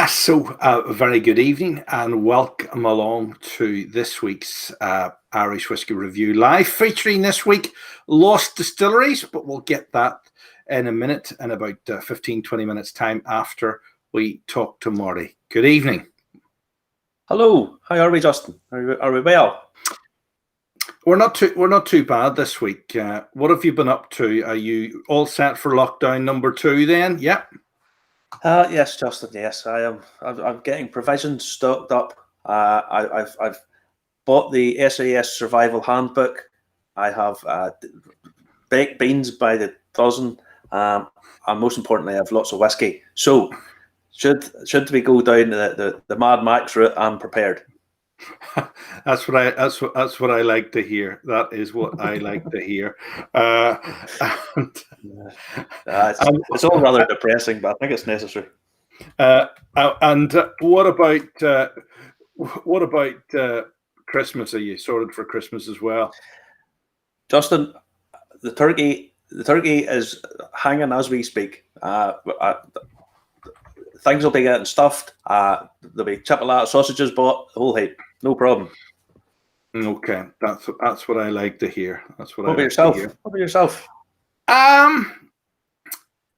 A very good evening and welcome along to this week's Irish Whisky Review Live, featuring this week Lost Distilleries, but we'll get that in a minute, in about 15-20 minutes time after we talk to Marty. Good evening. Hello, how are we, Justin? Are we well? We're not too bad this week. What have you been up to? Are you all set for lockdown number 2 then? Yep. Yes, Justin. Yes, I am. I'm getting provisions stocked up. I've bought the SAS Survival Handbook. I have baked beans by the dozen, and most importantly, I have lots of whiskey. So, should we go down the Mad Max route, I'm prepared. That's what I like to hear. That is what I like to hear. It's all rather depressing, but I think it's necessary. And what about Christmas? Are you sorted for Christmas as well, Justin? The turkey is hanging as we speak. Things will be getting stuffed. There'll be chipolata sausages bought. The whole heap. No problem. Okay, that's what I like to hear. That's what I like to hear. What about yourself?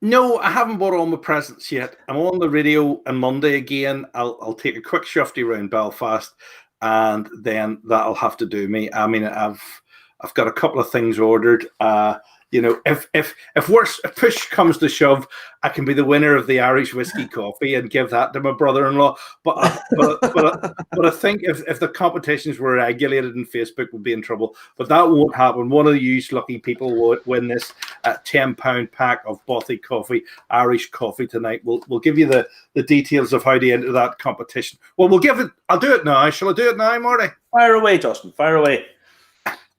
No, I haven't bought all my presents yet. I'm on the radio on Monday again. I'll take a quick shufty around Belfast, and then that'll have to do me. I mean, I've got a couple of things ordered. If push comes to shove, I can be the winner of the Irish whiskey coffee and give that to my brother-in-law. But I think if the competitions were regulated and Facebook would be in trouble. But that won't happen. One of you lucky people will win this £10 pack of Bothy coffee, Irish coffee tonight. We'll give you the details of how to enter that competition. Well, I'll do it now. Shall I do it now, Marty? Fire away, Justin. Fire away.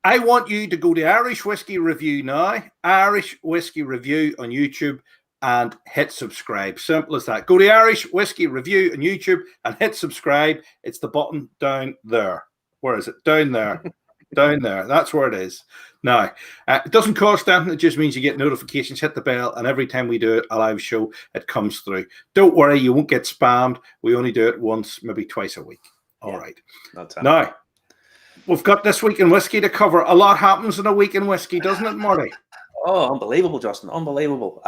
I want you to go to Irish Whisky Review now, Irish Whisky Review on YouTube, and hit subscribe. Simple as that. Go to Irish Whisky Review on YouTube and hit subscribe. It's the button down there. Where is it? Down there. Down there. That's where it is. Now, it doesn't cost anything. It just means you get notifications, hit the bell, and every time we do a live show, it comes through. Don't worry, you won't get spammed. We only do it once, maybe twice a week. All right. Now, we've got this week in whiskey to cover. A lot happens in a week in whiskey, doesn't it, Marty? Oh, unbelievable, Justin. Unbelievable.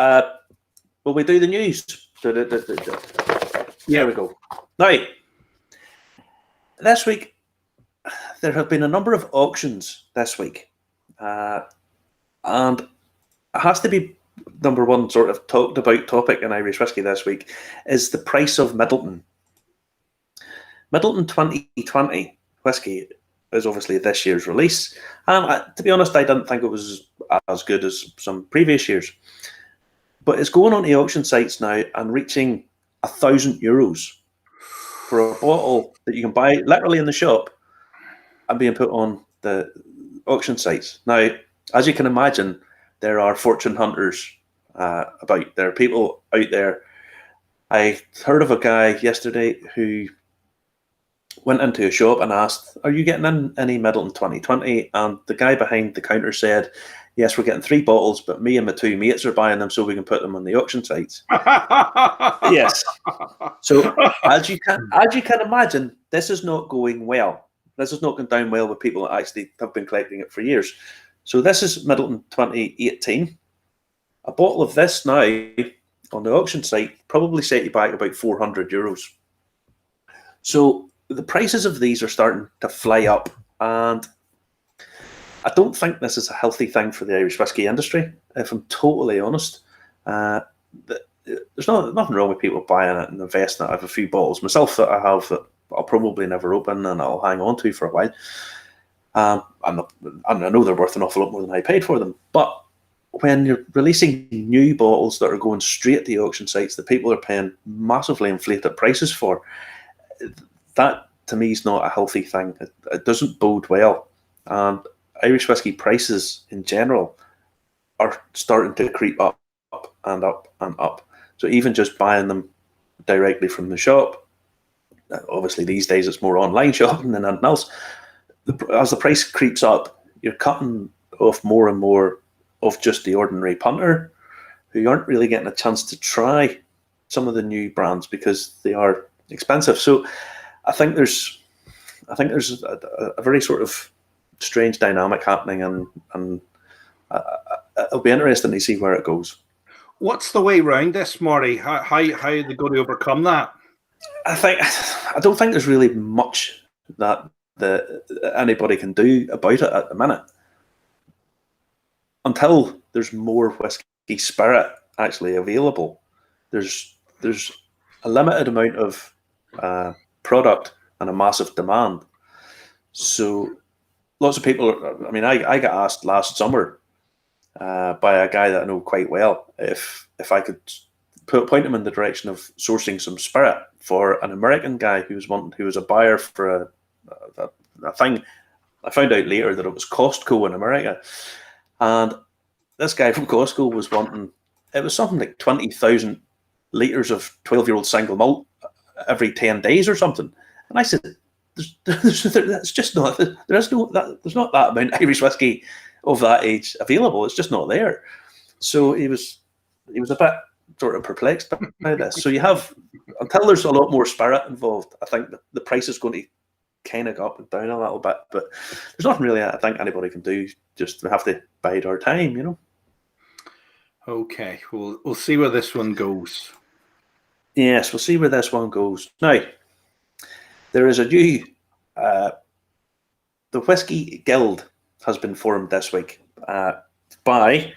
Will we do the news? Here we go. Now, this week, there have been a number of auctions this week. And it has to be number one sort of talked about topic in Irish whiskey this week is the price of Middleton. Middleton 2020 whiskey is obviously this year's release. To be honest, I didn't think it was as good as some previous years. But it's going on the auction sites now and reaching €1,000 for a bottle that you can buy literally in the shop and being put on the auction sites. Now, as you can imagine, there are fortune hunters about. There are people out there. I heard of a guy yesterday who went into a shop and asked, "Are you getting in any Middleton 2020?" And the guy behind the counter said, "Yes, we're getting 3 bottles, but me and my 2 mates are buying them so we can put them on the auction sites." Yes. So as you can imagine, this is not going well. This is not going down well with people that actually have been collecting it for years. So this is Middleton 2018. A bottle of this now on the auction site probably set you back about €400. So the prices of these are starting to fly up, and I don't think this is a healthy thing for the Irish whiskey industry, if I'm totally honest. There's nothing wrong with people buying it and investing it. I have a few bottles myself that I have that I'll probably never open and I'll hang on to for a while. And I know they're worth an awful lot more than I paid for them. But when you're releasing new bottles that are going straight to the auction sites that people are paying massively inflated prices for, that to me is not a healthy thing. It doesn't bode well. And Irish whiskey prices in general are starting to creep up and up and up. So even just buying them directly from the shop, obviously these days it's more online shopping than anything else. As the price creeps up, you're cutting off more and more of just the ordinary punter who aren't really getting a chance to try some of the new brands because they are expensive. So I think there's a very sort of strange dynamic happening, and it'll be interesting to see where it goes. What's the way around this, Marty? How are they going to overcome that? I don't think there's really much that anybody can do about it at the minute, until there's more whiskey spirit actually available. There's a limited amount of product and a massive demand. So lots of people. I mean, I got asked last summer by a guy that I know quite well if I could point him in the direction of sourcing some spirit for an American guy who was a buyer for a thing. I found out later that it was Costco in America, and this guy from Costco was wanting, it was something like 20,000 litres of 12-year-old single malt every 10 days or something. And I said, there's just not, there's not that amount of Irish whiskey of that age available. It's just not there. So he was a bit sort of perplexed by this. So you have, until there's a lot more spirit involved, I think the price is going to kind of go up and down a little bit. But there's nothing really I think anybody can do. Just we have to bide our time, you know. Okay, we'll see where this one goes. Yes, we'll see where this one goes. Now, there is a new, the Whisky Guild has been formed this week by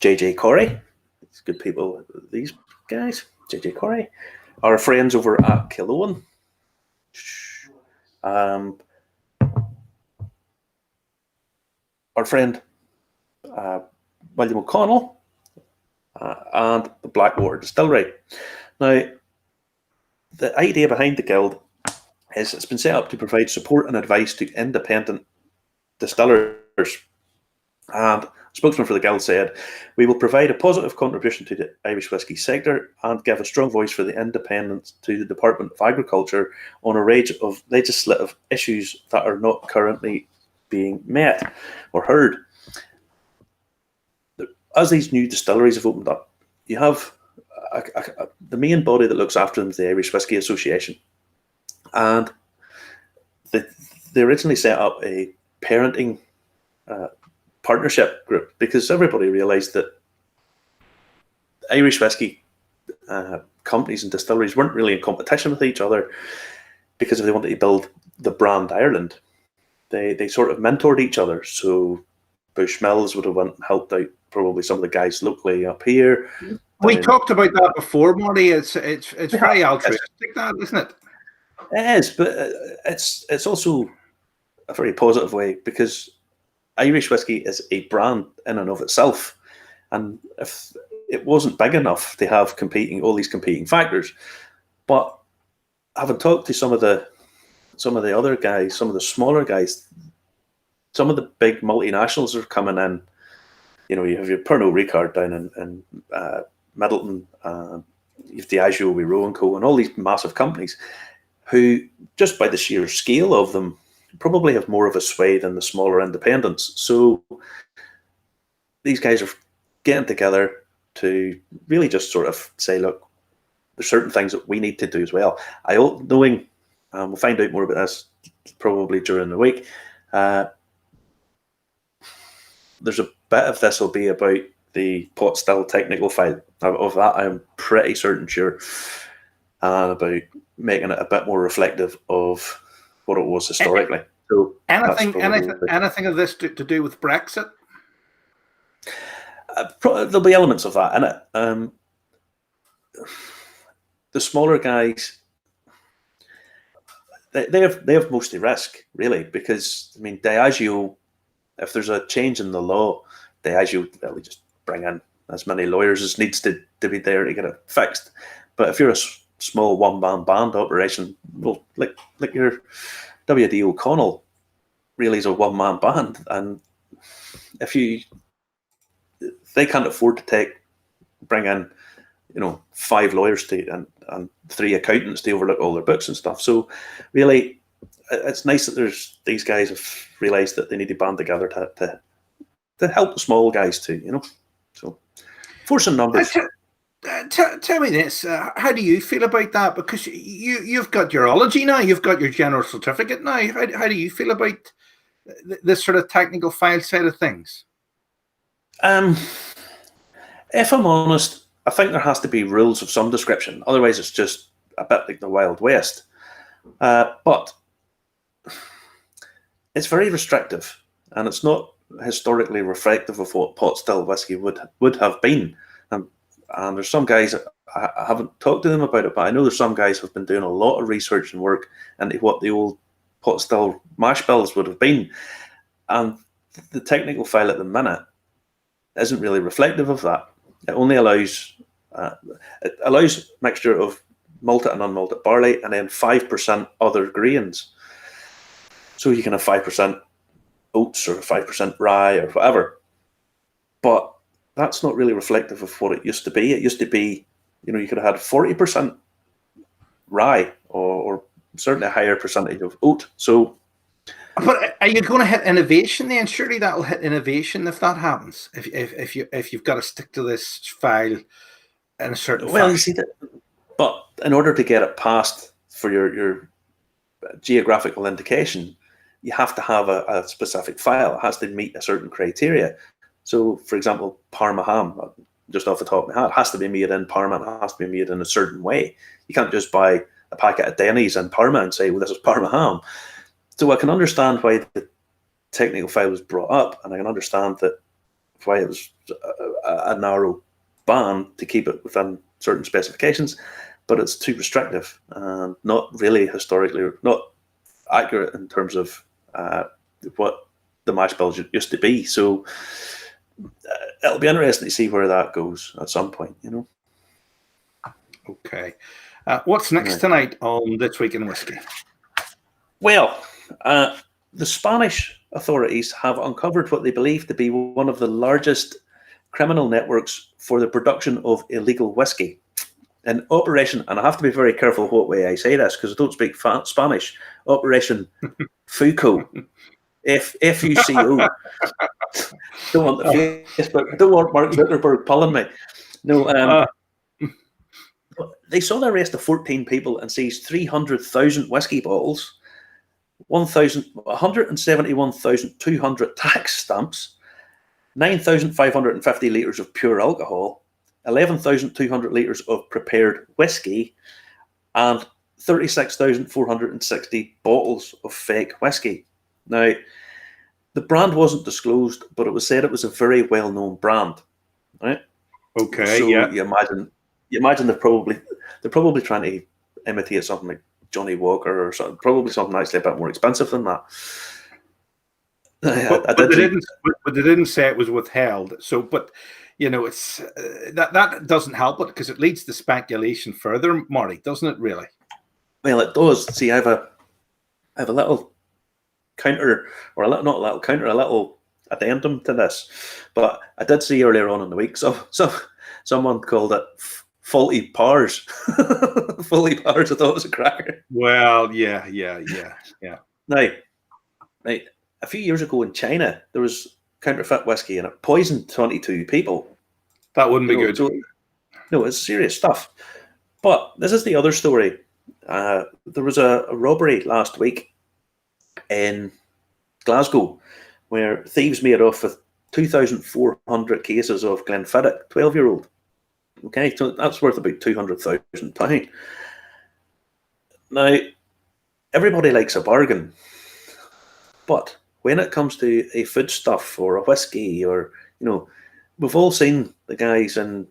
J.J. Corey. It's good people, these guys. J.J. Corey, our friends over at Killowen. Our friend William O'Connell and the Blackwater Distillery. Now, the idea behind the guild is it's been set up to provide support and advice to independent distillers. And a spokesman for the guild said, "We will provide a positive contribution to the Irish whisky sector and give a strong voice for the independents to the Department of Agriculture on a range of legislative issues that are not currently being met or heard." As these new distilleries have opened up, you have the main body that looks after them is the Irish Whisky Association. And they originally set up a parenting partnership group because everybody realised that Irish whisky companies and distilleries weren't really in competition with each other, because if they wanted to build the brand Ireland, they sort of mentored each other. So Bushmills would have went and helped out probably some of the guys locally up here. We talked about that before, Marty. It's very altruistic, that, isn't it? It is, but it's also a very positive way, because Irish whiskey is a brand in and of itself, and if it wasn't big enough to have all these competing factors, but having talked to some of the other guys, some of the smaller guys, some of the big multinationals are coming in. You know, you have your Pernod Ricard down in Middleton, you have Diageo with Roe & Co, and all these massive companies who, just by the sheer scale of them, probably have more of a sway than the smaller independents. So these guys are getting together to really just sort of say, look, there's certain things that we need to do as well. We'll find out more about this probably during the week. There's a bit of this will be about the pot still technical file. Of that, I'm pretty certain, sure. And about making it a bit more reflective of what it was historically. So anything of this to do with Brexit? There'll be elements of that in it. The smaller guys, they have mostly risk, really, because I mean, Diageo, if there's a change in the law, Diageo, they'll just bring in as many lawyers as needs to be there to get it fixed. But if you're a small one-man band operation, well, like your W.D. O'Connell really is a one-man band, and if they can't afford to bring in, 5 lawyers and 3 accountants to overlook all their books and stuff. So really, it's nice that these guys have realised that they need to band together to help the small guys too, So force some numbers. Tell me this: how do you feel about that? Because you've got your ology now, you've got your general certificate now. How do you feel about this sort of technical file side of things? If I'm honest, I think there has to be rules of some description. Otherwise, it's just a bit like the Wild West. But it's very restrictive, and it's not historically reflective of what pot still whiskey would have been. And there's some guys, I haven't talked to them about it, but I know there's some guys who've been doing a lot of research and work into what the old pot still mash bills would have been. And the technical file at the minute isn't really reflective of that. It only allows mixture of malted and unmalted barley, and then 5% other grains. So you can have 5% oats or 5% rye or whatever. But that's not really reflective of what it used to be. It used to be, you could have had 40% rye or certainly a higher percentage of oat. So, but are you going to hit innovation then? Surely that'll hit innovation if that happens. If you've got to stick to this file in a certain fashion. You see that. But in order to get it passed for your geographical indication, you have to have a specific file. It has to meet a certain criteria. So, for example, Parma ham, just off the top of my head, has to be made in Parma. It has to be made in a certain way. You can't just buy a packet of Denny's in Parma and say, well, this is Parma ham. So I can understand why the technical file was brought up, and I can understand that why it was a narrow band to keep it within certain specifications, but it's too restrictive and not really historically, not accurate in terms of what the mash bills used to be. So it'll be interesting to see where that goes at some point, Okay. What's next tonight on This Week in Whiskey? Well, the Spanish authorities have uncovered what they believe to be one of the largest criminal networks for the production of illegal whiskey. In Operation, and I have to be very careful what way I say this because I don't speak Spanish, Operation Fuco, F-U-C-O. Don't want the Facebook, don't want Mark Zuckerberg pulling me. No, they saw the arrest of 14 people and seized 300,000 whiskey bottles, 171,200 tax stamps, 9,550 litres of pure alcohol, 11,200 litres of prepared whiskey, and 36,460 bottles of fake whiskey. Now, the brand wasn't disclosed, but it was said it was a very well-known brand. Right? Okay. So yeah. you imagine they're probably trying to imitate something like Johnny Walker or something, probably something actually a bit more expensive than that. But they didn't say it was withheld. So, but it's that doesn't help it because it leads to speculation further, Marty, doesn't it? Really? Well, it does. See, I have a little counter, or a little addendum to this. But I did see earlier on in the week, someone called it faulty powers. Faulty powers. I thought it was a cracker. Well, yeah. Now, a few years ago in China, there was counterfeit whiskey and it poisoned 22 people. That wouldn't be good. So, no, it's serious stuff. But this is the other story. There was a robbery last week in Glasgow where thieves made off with 2,400 cases of Glenfiddich, 12-year-old. Okay, so that's worth about £200,000. Now, everybody likes a bargain, but when it comes to a foodstuff or a whiskey, or we've all seen the guys at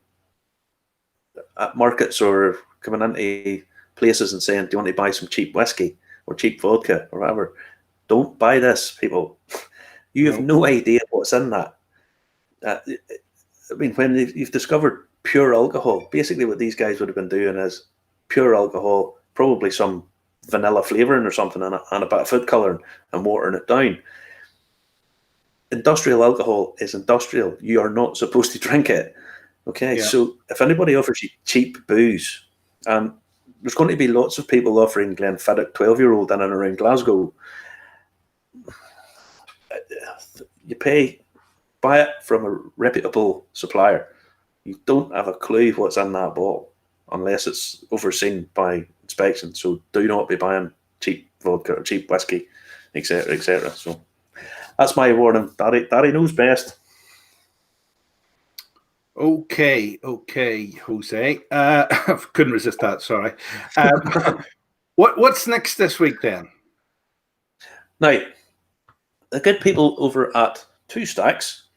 markets or coming into places and saying, "Do you want to buy some cheap whiskey or cheap vodka or whatever?" Don't buy this, people. You have no idea what's in that. When you've discovered pure alcohol, basically what these guys would have been doing is pure alcohol, probably some vanilla flavouring or something, and a bit of food colouring and watering it down. Industrial alcohol is industrial. You are not supposed to drink it. Okay, so if anybody offers you cheap booze, there's going to be lots of people offering Glenfiddich 12-year-old in and around Glasgow. You buy it from a reputable supplier. You don't have a clue what's in that bottle unless it's overseen by inspection. So do not be buying cheap vodka or cheap whiskey, etc., etc. So that's my warning. Daddy knows best. Okay, Jose. Couldn't resist that. Sorry. What's next this week then? Now, the good people over at Two Stacks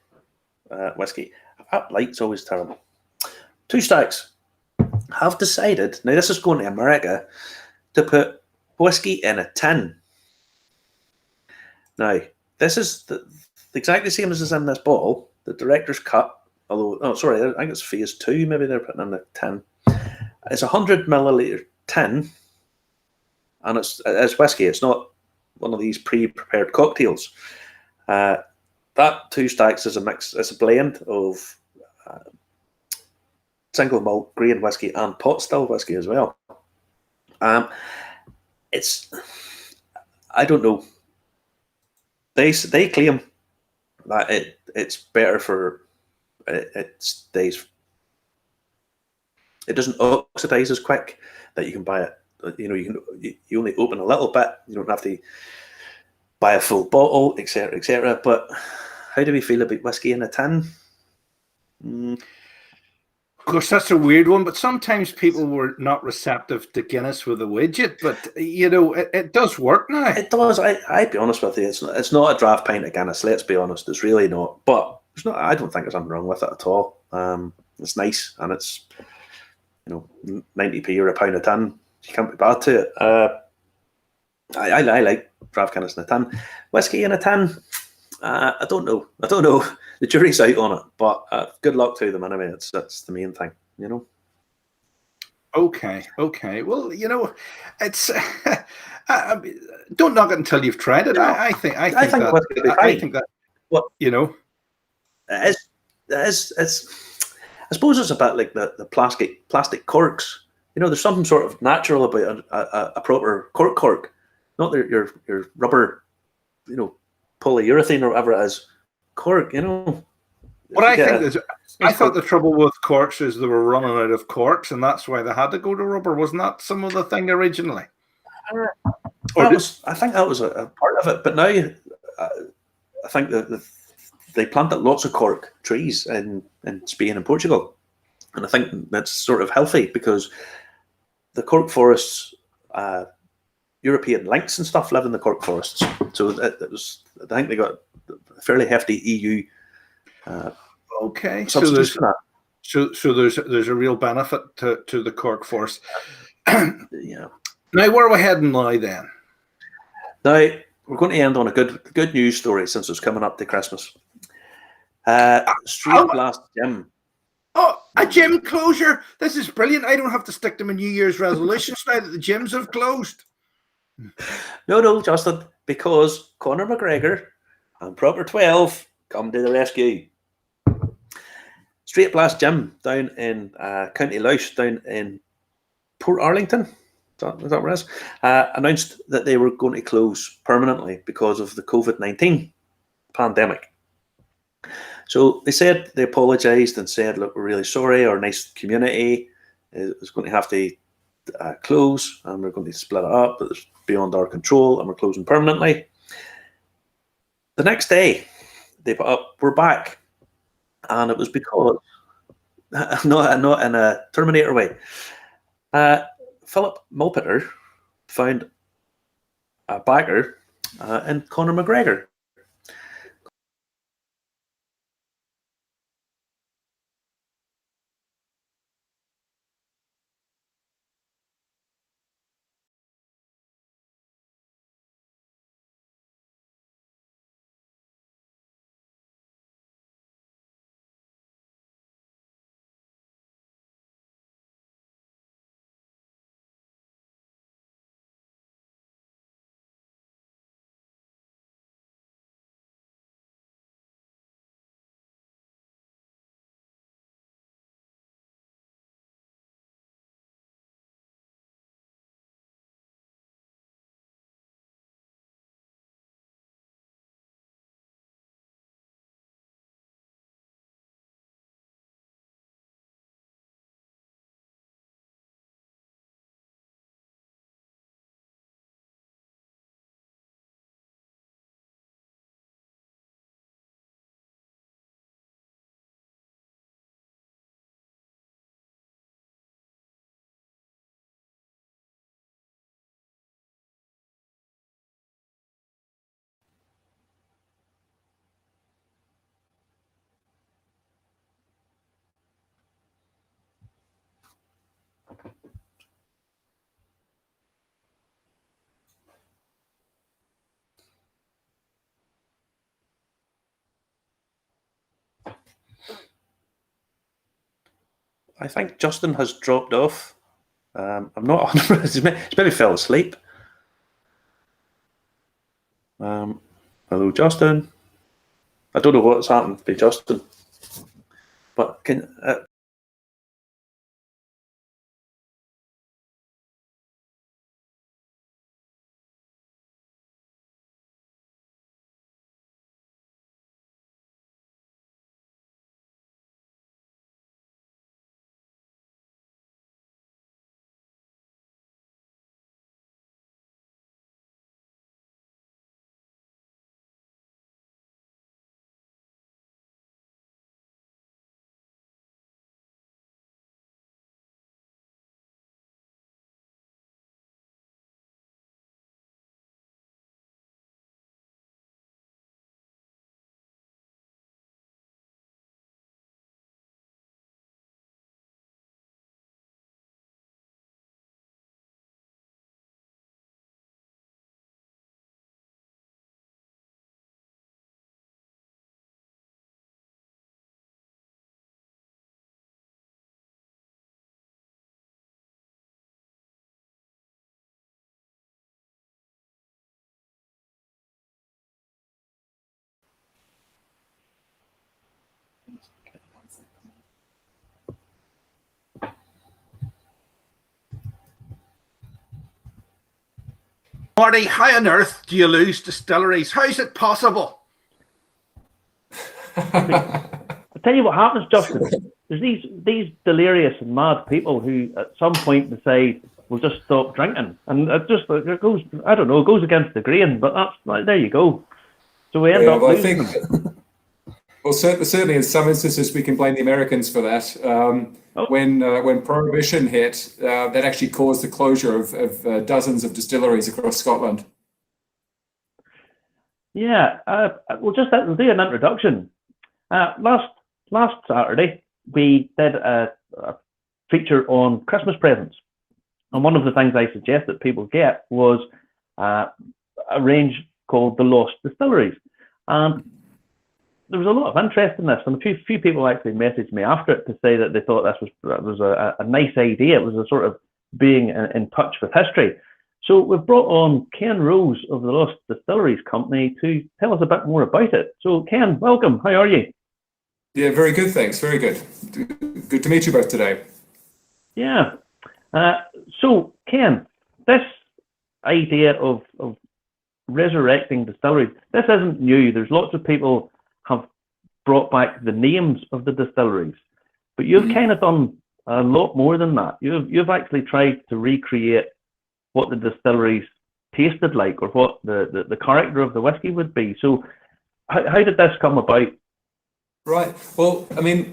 Whiskey, that light's always terrible. Two Stacks have decided, now this is going to America, to put whiskey in a tin. Now, this is exactly the same as is in this bottle. The director's cut, although, I think it's phase 2, maybe they're putting in a tin. It's a 100 milliliter tin, and it's whiskey. It's not one of these pre-prepared cocktails. That Two Stacks is a mix. It's a blend of single malt grain whiskey and pot still whiskey as well. It's, I don't know. They claim that it's better for it stays. It doesn't oxidize as quick. That you can buy it. You only open a little bit. You don't have to buy a full bottle, etc., etc. But how do we feel about whiskey in a tin? Of course, that's a weird one, but sometimes people were not receptive to Guinness with a widget, but it does work now. It does. I'd be honest with you. It's not a draft pint of Guinness. Let's be honest. It's really not. But there's not. I don't think there's anything wrong with it at all. It's nice, and it's 90p or a pound a tin. You can't be bad to it. I like draft Guinness in a tin. Whiskey in a tin. I don't know. The jury's out on it, but good luck to them anyway. That's the main thing, Okay. Well, it's don't knock it until you've tried it. I think that what it is. I suppose it's a bit like the plastic corks. There's something sort of natural about a proper cork, not your rubber, polyurethane or whatever it is, cork. What I think is, I thought the trouble with corks is they were running out of corks, and that's why they had to go to rubber. Wasn't that some of the thing originally? I think that was a part of it, but now I think that they planted lots of cork trees in Spain and Portugal, and I think that's sort of healthy because the cork forests, European lynx and stuff live in the cork forests. So I think they got a fairly hefty EU. Okay, so there's a real benefit to the cork forest. Yeah. Now, where are we heading now then? Now we're going to end on a good news story since it's coming up to Christmas. Straight Blast Gym. Oh, a gym closure! This is brilliant. I don't have to stick to my New Year's resolutions now that the gyms have closed. No, Justin, because Conor McGregor and Proper 12 come to the rescue. Straight Blast Gym down in County Louth, down in Port Arlington, is that where it is? Announced that they were going to close permanently because of the COVID-19 pandemic. So they apologised and said, look, we're really sorry, our nice community is going to have to close, and we're going to split it up, but it's beyond our control, and we're closing permanently. The next day, they put up, we're back. And it was because, not in a Terminator way, Philip Mulpeter found a backer in Conor McGregor. I think Justin has dropped off. I'm not 100%. He's maybe fell asleep. Hello, Justin. I don't know what's happened to Justin, but can. Marty, how on earth do you lose Distilleries? How's it possible? I'll tell you what happens, Justin. There's these delirious and mad people who at some point decide we'll just stop drinking, and it goes, I don't know, it goes against the grain, but that's like, there you go. So we end up losing them. Well, certainly in some instances we can blame the Americans for that. When Prohibition hit, that actually caused the closure of dozens of distilleries across Scotland. Yeah, we'll do an introduction. Last Saturday we did a feature on Christmas presents, and one of the things I suggested people get was a range called the Lost Distilleries, and there was a lot of interest in this, and a few people actually messaged me after it to say that they thought this was a nice idea. It was a sort of being in touch with history. So we've brought on Ken Rose of the Lost Distilleries Company to tell us a bit more about it. So Ken, welcome. How are you? Yeah, very good, thanks. Very good. Good to meet you both today. Yeah. So Ken, this idea of resurrecting distilleries, this isn't new. There's lots of people have brought back the names of the distilleries, but you've kind of done a lot more than that. You've actually tried to recreate what the distilleries tasted like, or what the character of the whiskey would be. So how did this come about? Right. Well, I mean,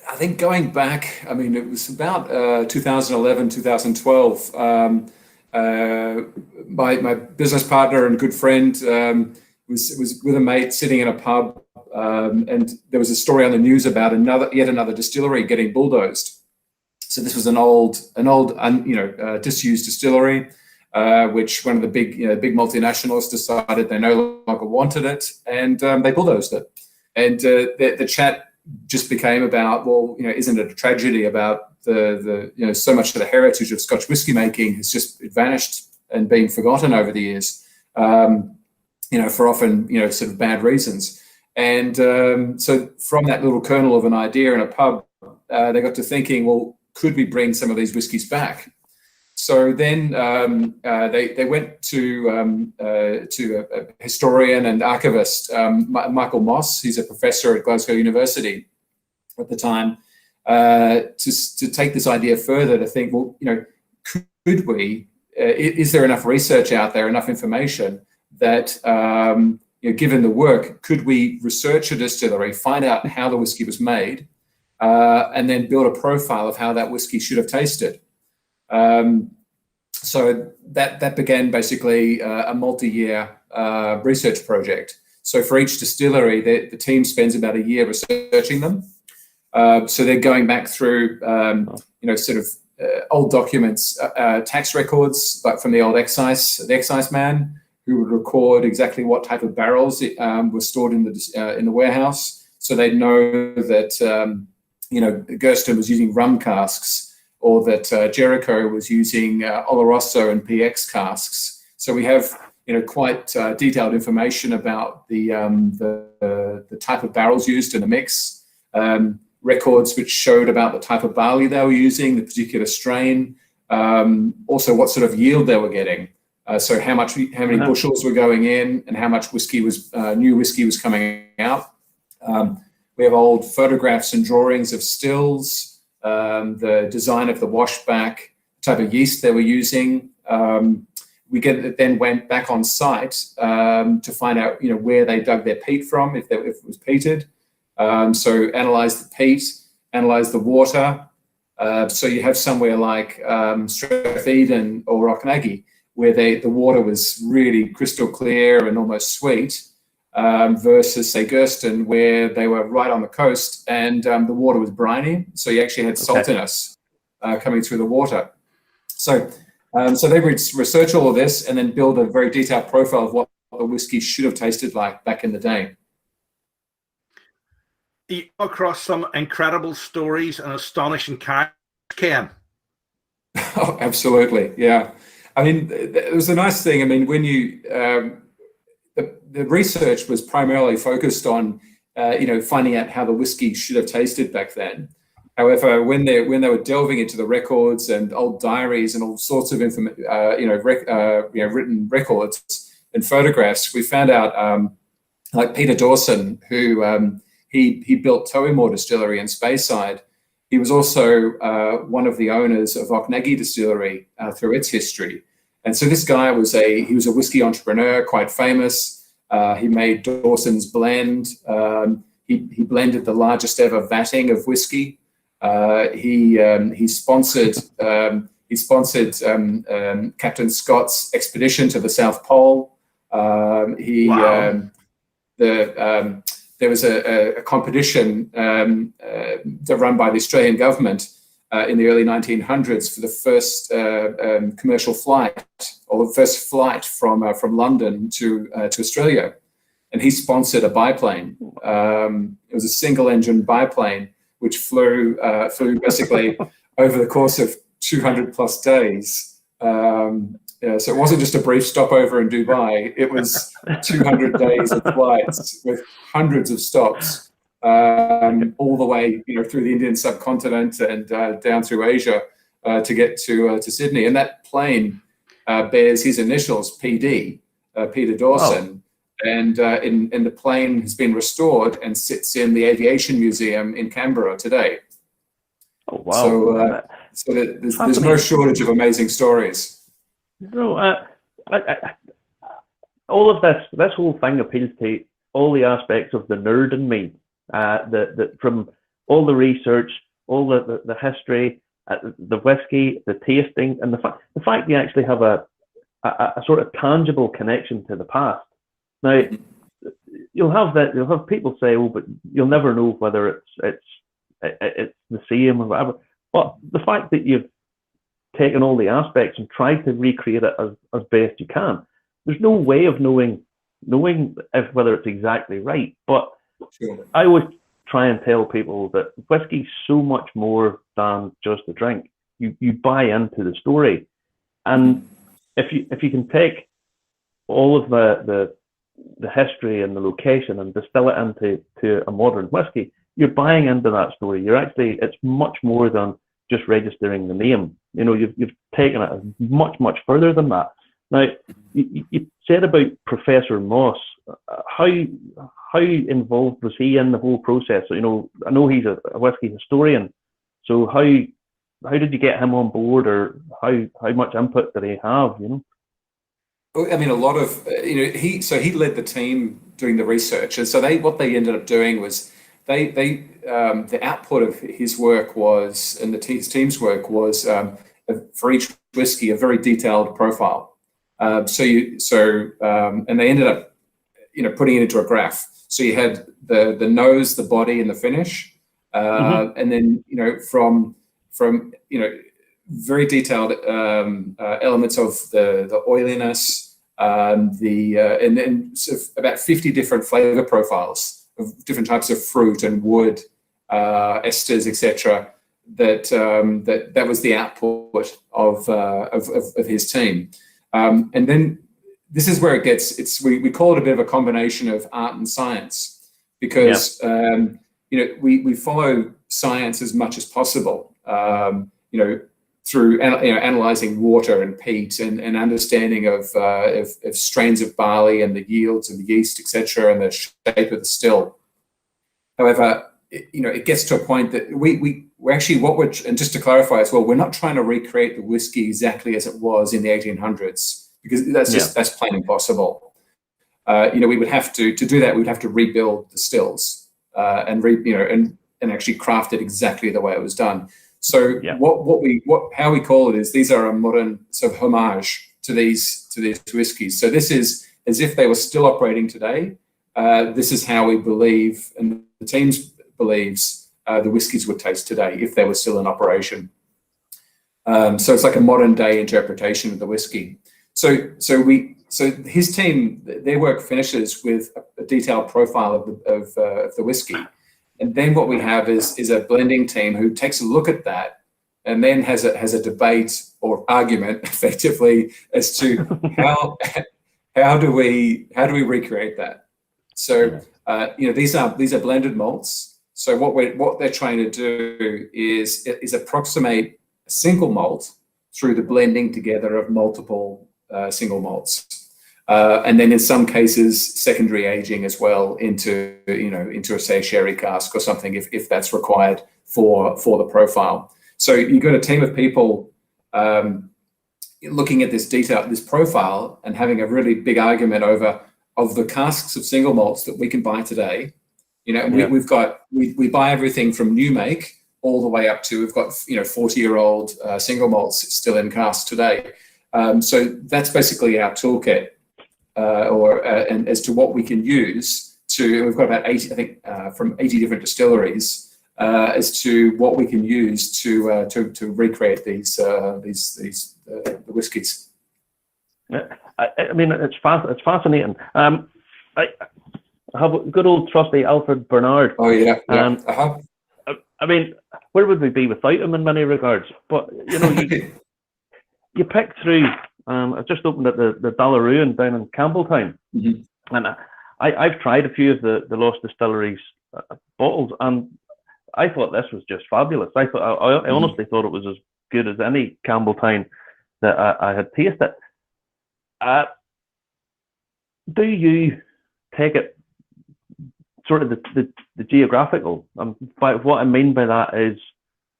I think going back, I mean, it was about 2011, 2012. My business partner and good friend was with a mate sitting in a pub, and there was a story on the news about yet another distillery getting bulldozed. So this was an old disused distillery, which one of the big multinationals decided they no longer wanted it, and they bulldozed it. And the chat just became about, well, isn't it a tragedy about the so much of the heritage of Scotch whisky making has just vanished and been forgotten over the years, for often sort of bad reasons. And so from that little kernel of an idea in a pub, they got to thinking, well, could we bring some of these whiskies back? So then they went to a historian and archivist, Michael Moss. He's a professor at Glasgow University at the time, to take this idea further, to think, well, could we? Is there enough research out there, enough information that, given the work, could we research a distillery, find out how the whiskey was made, and then build a profile of how that whiskey should have tasted? So that began basically a multi-year research project. So for each distillery, the team spends about a year researching them. So they're going back through, old documents, tax records, like from the old excise man, who would record exactly what type of barrels were stored in the warehouse. So they'd know that Gersten was using rum casks, or that Jericho was using Oloroso and PX casks. So we have quite detailed information about the type of barrels used in the mix, records which showed about the type of barley they were using, the particular strain, also what sort of yield they were getting. So how many bushels were going in, and how much new whiskey was coming out. We have old photographs and drawings of stills, the design of the washback, type of yeast they were using. Then went back on site to find out, where they dug their peat from, if it was peated. So analyze the peat, analyze the water. So you have somewhere like Stratheden or Rocknaggy, where the water was really crystal clear and almost sweet, versus, say, Gersten, where they were right on the coast and the water was briny. So you actually had saltiness coming through the water. So they would research all of this and then build a very detailed profile of what the whiskey should have tasted like back in the day. You come across some incredible stories and astonishing characters, Ken. Oh, absolutely, yeah. I mean, it was a nice thing. I mean, when you the research was primarily focused on finding out how the whiskey should have tasted back then. However, when they were delving into the records and old diaries and all sorts of written records and photographs, we found out like Peter Dawson, who he built Toemore Distillery in Speyside. He was also one of the owners of Knocknagee Distillery through its history. And so this guy was a whiskey entrepreneur, quite famous. He made Dawson's Blend. He blended the largest ever vatting of whiskey. He sponsored Captain Scott's expedition to the South Pole. There was a competition run by the Australian government in the early 1900s for the first commercial flight, or the first flight from London to Australia, and he sponsored a biplane. It was a single-engine biplane which flew basically over the course of 200 plus days. So it wasn't just a brief stopover in Dubai. It was 200 days of flights with hundreds of stops, all the way through the Indian subcontinent and down through Asia to get to Sydney. And that plane bears his initials, PD, Peter Dawson. Oh. And the plane has been restored and sits in the Aviation Museum in Canberra today. Oh, wow. So there's no shortage of amazing stories. No, all of this whole thing appeals to all the aspects of the nerd in me. From all the research, all the history, the whiskey, the tasting, and the fact you actually have a sort of tangible connection to the past. Now, you'll have people say, "Oh, but you'll never know whether it's the same or whatever." But the fact that you've taken all the aspects and tried to recreate it as best you can, there's no way of knowing whether it's exactly right. But sure. I always try and tell people that whiskey's so much more than just a drink. You buy into the story, and if you can take all of the history and the location and distill it into a modern whiskey, you're buying into that story. It's much more than just registering the name. You've taken it much further than that. Now, you said about Professor Moss. How involved was he in the whole process? I know he's a whiskey historian. So how did you get him on board, or how much input did he have? I mean, a lot of he led the team doing the research, and so what they ended up doing was the output of his work was, and his team's work was, for each whiskey, a very detailed profile. And they ended up, putting it into a graph. So you had the nose, the body, and the finish, and then from very detailed elements of the oiliness, and then sort of about 50 different flavor profiles of different types of fruit and wood esters, etc. That was the output of his team. And then this is where it gets, we call it a bit of a combination of art and science, because we follow science as much as possible, through analyzing water and peat and understanding of strains of barley and the yields of the yeast, etc., and the shape of the still. However, it gets to a point that we actually, and just to clarify as well, we're not trying to recreate the whiskey exactly as it was in the 1800s, because that's plain impossible. We would have to do that. We would have to rebuild the stills and actually craft it exactly the way it was done. So how we call it is, these are a modern sort of homage to these whiskies. So this is as if they were still operating today. This is how we believe, and the team believes, the whiskies would taste today if they were still in operation. So it's like a modern day interpretation of the whiskey. So his team, their work finishes with a detailed profile of the whiskey. And then what we have is a blending team who takes a look at that and then has a debate or argument effectively as to how do we recreate that. So these are blended malts. So what they're trying to do is approximate a single malt through the blending together of multiple single malts. And then in some cases, secondary aging as well into say a sherry cask or something, if that's required for the profile. So you've got a team of people looking at this profile and having a really big argument of the casks of single malts that we can buy today. We buy everything from new make all the way up to, we've got 40-year-old single malts still in casks today. So that's basically our toolkit. And as to what we can use we've got about 80, I think, from 80 different distilleries, as to what we can use to recreate these the whiskies. I mean, it's fascinating. I have a good old trusty Alfred Bernard. Oh yeah. I mean, where would we be without him in many regards? But you pick through. I've just opened at the Ballaruin down in Campbelltown, and I've tried a few of the Lost Distilleries bottles, and I thought this was just fabulous. I honestly thought it was as good as any Campbelltown that I had tasted. Do you take it sort of the geographical? What I mean by that is,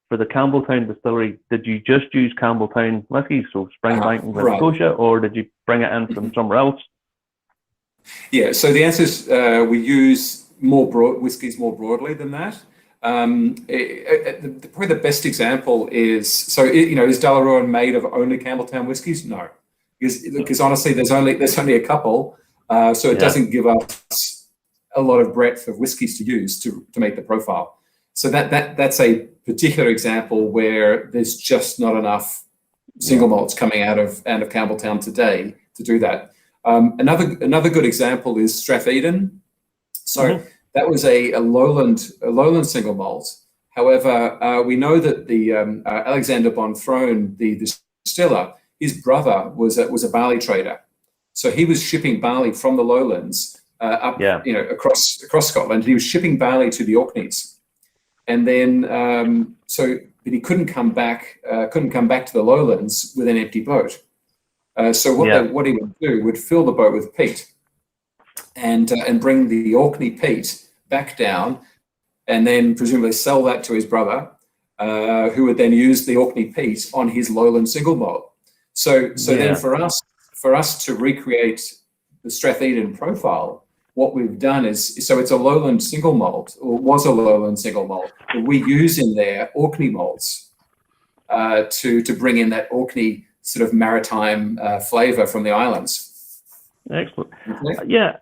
for the Campbelltown distillery, did you just use Campbelltown whiskey, so Springbank and Nova Scotia, or did you bring it in from somewhere else? Yeah, so the answer is we use whiskies more broadly than that. Probably the best example is, is Ballaruin made of only Campbelltown whiskies? No, because honestly, there's only a couple, so it doesn't give us a lot of breadth of whiskies to use to make the profile. So that's a particular example where there's just not enough single malts coming out of Campbelltown today to do that. Another good example is Stratheden. So that was a lowland single malt. However, we know that the Alexander Bonfrone, the distiller, his brother was a barley trader. So he was shipping barley from the lowlands across Scotland. He was shipping barley to the Orkneys. And then, but he couldn't come back to the lowlands with an empty boat. So what he would do would fill the boat with peat, and bring the Orkney peat back down, and then presumably sell that to his brother, who would then use the Orkney peat on his lowland single malt. So then for us to recreate the Stratheden profile, what we've done is, so it's a lowland single malt, or was a lowland single malt, but we use in there Orkney malts to bring in that Orkney sort of maritime flavour from the islands. Excellent. Yeah,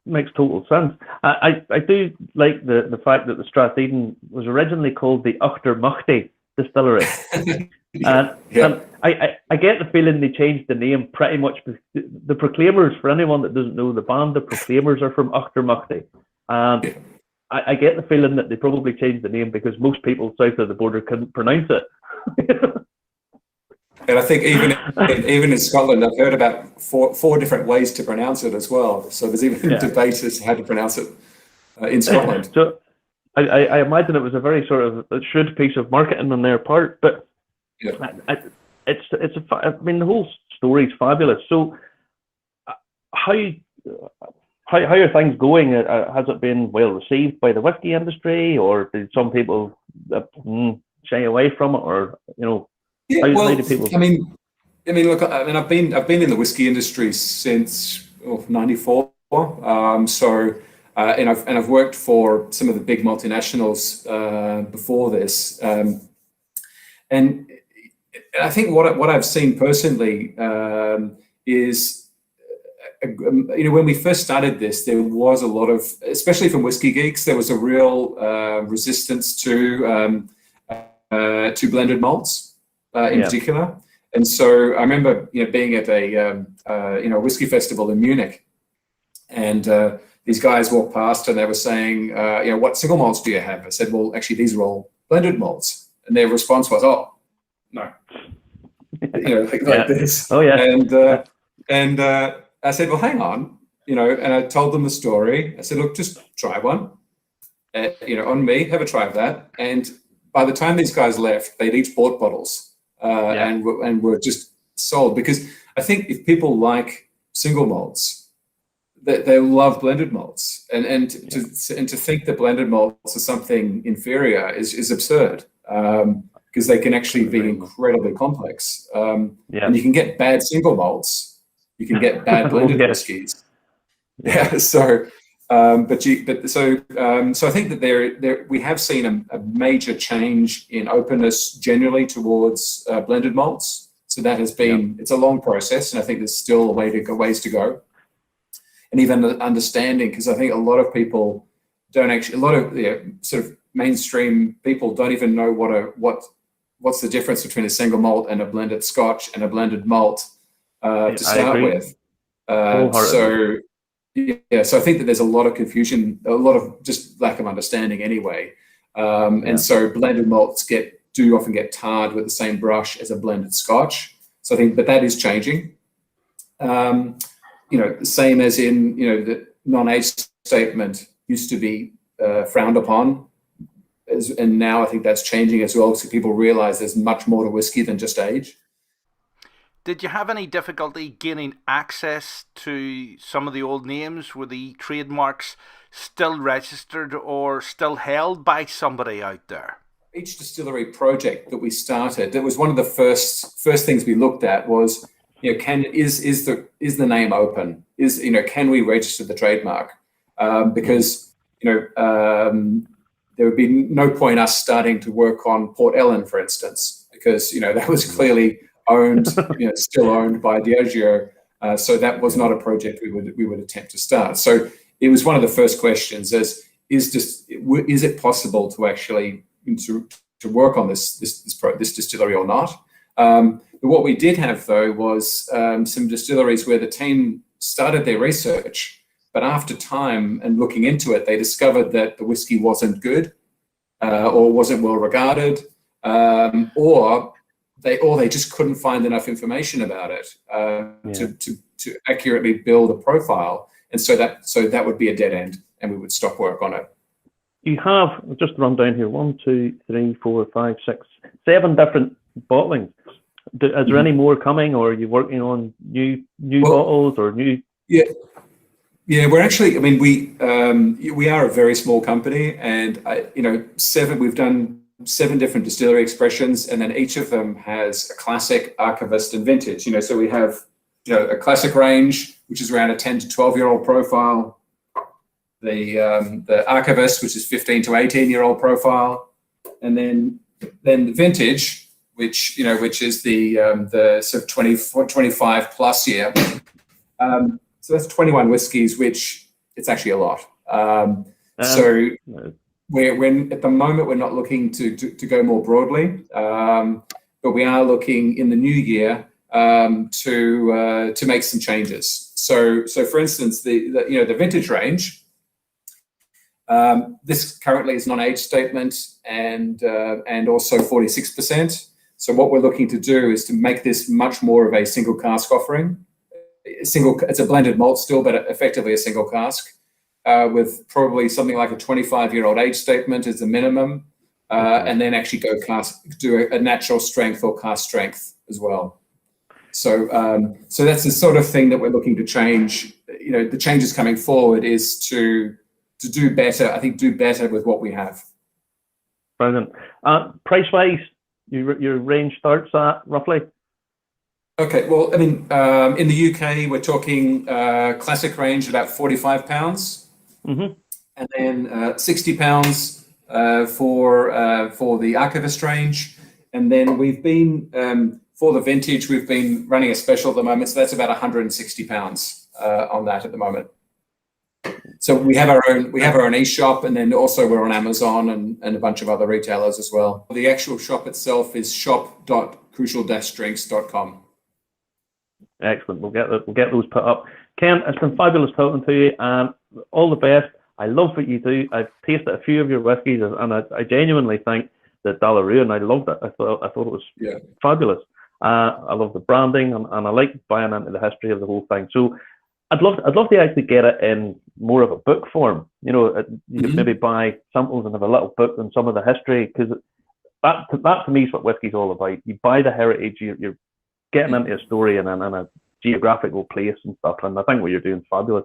makes total sense. I do like the fact that the Stratheden was originally called the Uchtermuchty Distillery. And I get the feeling they changed the name pretty much. The Proclaimers, for anyone that doesn't know the band, the Proclaimers are from Uchtermuchty. And I get the feeling that they probably changed the name because most people south of the border couldn't pronounce it. And I think even in Scotland, I've heard about four different ways to pronounce it as well. So there's even debate as to how to pronounce it in Scotland. So I imagine it was a very sort of a shrewd piece of marketing on their part, but I mean, the whole story is fabulous. So how are things going? Has it been well received by the whiskey industry, or did some people shy away from it, or how do people? I mean, look, I've been in the whiskey industry since '94. And I've worked for some of the big multinationals before this, and I think what I've seen personally is, when we first started this, there was a lot of, especially from whiskey geeks, there was a real resistance to blended malts in particular. And so I remember being at a whiskey festival in Munich, and these guys walked past and they were saying, what single malts do you have? I said, well, actually, these are all blended malts. And their response was, oh, no. Like this. Oh, yeah. And I said, well, hang on. And I told them the story. I said, look, just try one. On me, have a try of that. And by the time these guys left, they'd each bought bottles and were just sold. Because I think if people like single malts, they love blended malts, and to think that blended malts are something inferior is absurd, because they can actually be incredibly complex. And you can get bad single malts, you can get bad blended whiskies. So I think that we have seen a major change in openness generally towards blended malts. So that has been it's a long process, and I think there's still ways to go. And even understanding, because I think a lot of people don't actually, a lot of sort of mainstream people don't even know what's the difference between a single malt and a blended Scotch and a blended malt to start with. So I think that there's a lot of confusion, a lot of just lack of understanding anyway. And so blended malts do often get tarred with the same brush as a blended Scotch. So I think, but that is changing. The same as in, the non-age statement used to be frowned upon, and now I think that's changing as well, so people realize there's much more to whiskey than just age. Did you have any difficulty gaining access to some of the old names? Were the trademarks still registered or still held by somebody out there? Each distillery project that we started, that was one of the first things we looked at was, is the name open? Can we register the trademark? Because there would be no point us starting to work on Port Ellen, for instance, because that was clearly owned, still owned by Diageo. So that was not a project we would attempt to start. So it was one of the first questions: is it possible to actually to work on this distillery or not? But what we did have, though, was some distilleries where the team started their research, but after time and looking into it, they discovered that the whiskey wasn't good or wasn't well regarded, or they just couldn't find enough information about it to accurately build a profile, and so that would be a dead end, and we would stop work on it. You have, just run down here, 1, 2, 3, 4, 5, 6, 7 different bottlings. Is there any more coming, or are you working on new bottles or new? Yeah, we're actually. I mean, we are a very small company, and we've done 7 different distillery expressions, and then each of them has a classic, archivist, and vintage. So we have a classic range, which is around a 10 to 12-year-old profile. The archivist, which is 15 to 18-year-old profile, and then the vintage, which is the sort of 25 plus year. So that's 21 whiskies, which it's actually a lot. So we're at the moment we're not looking to go more broadly, but we are looking in the new year to make some changes. So for instance, the vintage range This currently is non-age statement and also 46%. So what we're looking to do is to make this much more of a single cask offering. It's a blended malt still, but effectively a single cask, with probably something like a 25-year-old age statement is the minimum, and then actually do a natural strength or cask strength as well. So that's the sort of thing that we're looking to change. The changes coming forward is to do better. I think do better with what we have. Brilliant. Price-wise, your range starts at roughly? Okay, well, I mean, in the UK, we're talking classic range about £45, and then £60 for the archivist range, and then we've been for the vintage, we've been running a special at the moment, so that's about £160 on that at the moment. So we have our own e-shop, and then also we're on Amazon and a bunch of other retailers as well. The actual shop itself is shop.crucial-drinks.com. Excellent. We'll get those put up. Ken, it's been fabulous talking to you, and all the best. I love what you do. I've tasted a few of your whiskies, and I genuinely think that Dallaroo, and I loved it. I thought it was fabulous. I love the branding, and I like buying into the history of the whole thing. So I'd love to actually get it in more of a book form. You could maybe buy samples and have a little book on some of the history, because that to me is what whiskey's all about. You buy the heritage, you're getting into a story and a geographical place and stuff. And I think what you're doing is fabulous.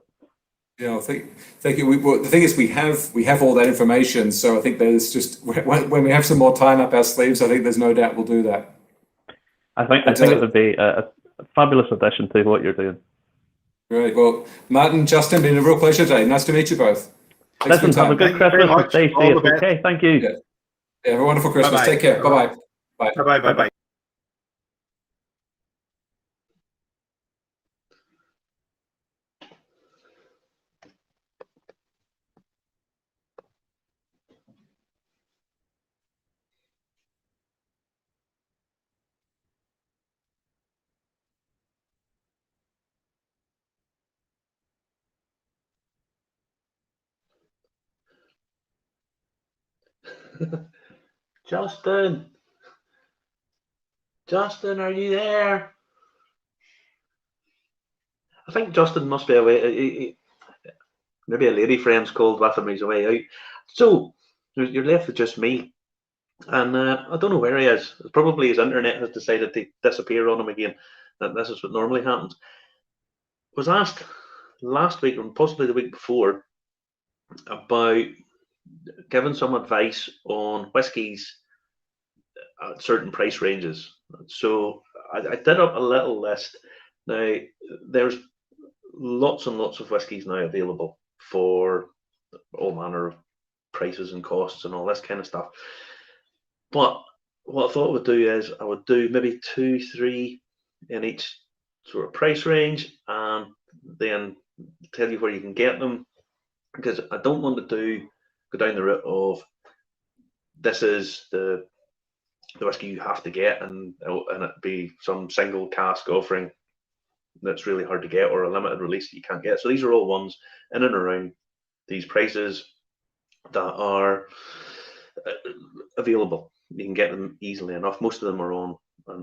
Yeah, thank you. The thing is, we have all that information, so I think there's just when we have some more time up our sleeves, I think there's no doubt we'll do that. I think it would be a fabulous addition to what you're doing. Great. Well, Martin, Justin, been a real pleasure today. Nice to meet you both. Thanks Listen, have a good Christmas and stay safe. Okay, thank you. Yeah, have a wonderful Christmas. Take care. Bye-bye. Bye. Bye-bye. Bye-bye. Justin, are you there? I think Justin must be away. Maybe a lady friend's called with him. He's away out. So you're left with just me, and I don't know where he is. Probably his internet has decided to disappear on him again. That this is what normally happens. Was asked last week, or possibly the week before, about giving some advice on whiskies at certain price ranges. So I did up a little list. Now, there's lots and lots of whiskies now available for all manner of prices and costs and all this kind of stuff. But what I thought I would do is I would do maybe 2-3 in each sort of price range, and then tell you where you can get them, because I don't want to go down the route of this is the whiskey you have to get, and it be some single cask offering that's really hard to get, or a limited release that you can't get. So these are all ones in and around these prices that are available. You can get them easily enough. Most of them are on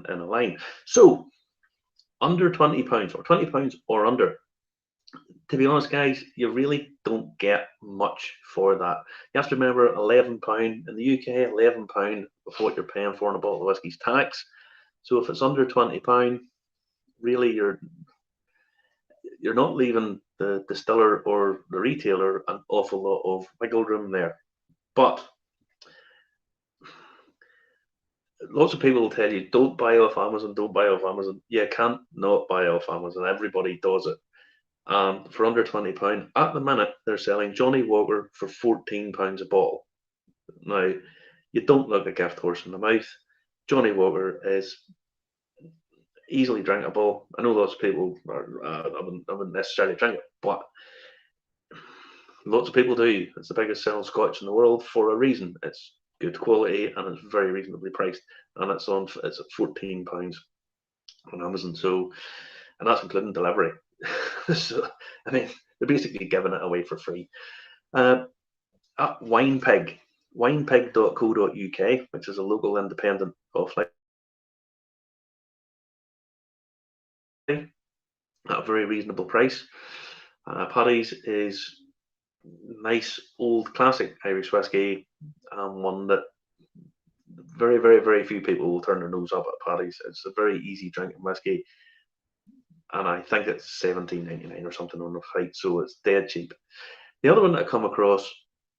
in a line. So under £20 or £20 or under, to be honest, guys, you really don't get much for that. You have to remember £11 in the UK, £11 of what you're paying for in a bottle of whiskey's tax. So if it's under £20, really you're not leaving the distiller or the retailer an awful lot of wiggle room there. But lots of people will tell you, don't buy off Amazon, don't buy off Amazon. You can't not buy off Amazon. Everybody does it. For under £20, at the minute, they're selling Johnny Walker for £14 a bottle. Now, you don't look a gift horse in the mouth. Johnny Walker is easily drinkable. I know lots of people I wouldn't necessarily drink it, but lots of people do. It's the biggest selling scotch in the world for a reason. It's good quality and it's very reasonably priced, and it's at £14 on Amazon. So, and that's including delivery. So, I mean, they're basically giving it away for free. at Winepig, winepig.co.uk, which is a local independent offline at a very reasonable price. Paddy's is nice old classic Irish whiskey, one that very, very, very few people will turn their nose up at Paddy's. It's a very easy drinking whiskey, and I think it's $17.99 or something on the site, so it's dead cheap. The other one that I come across,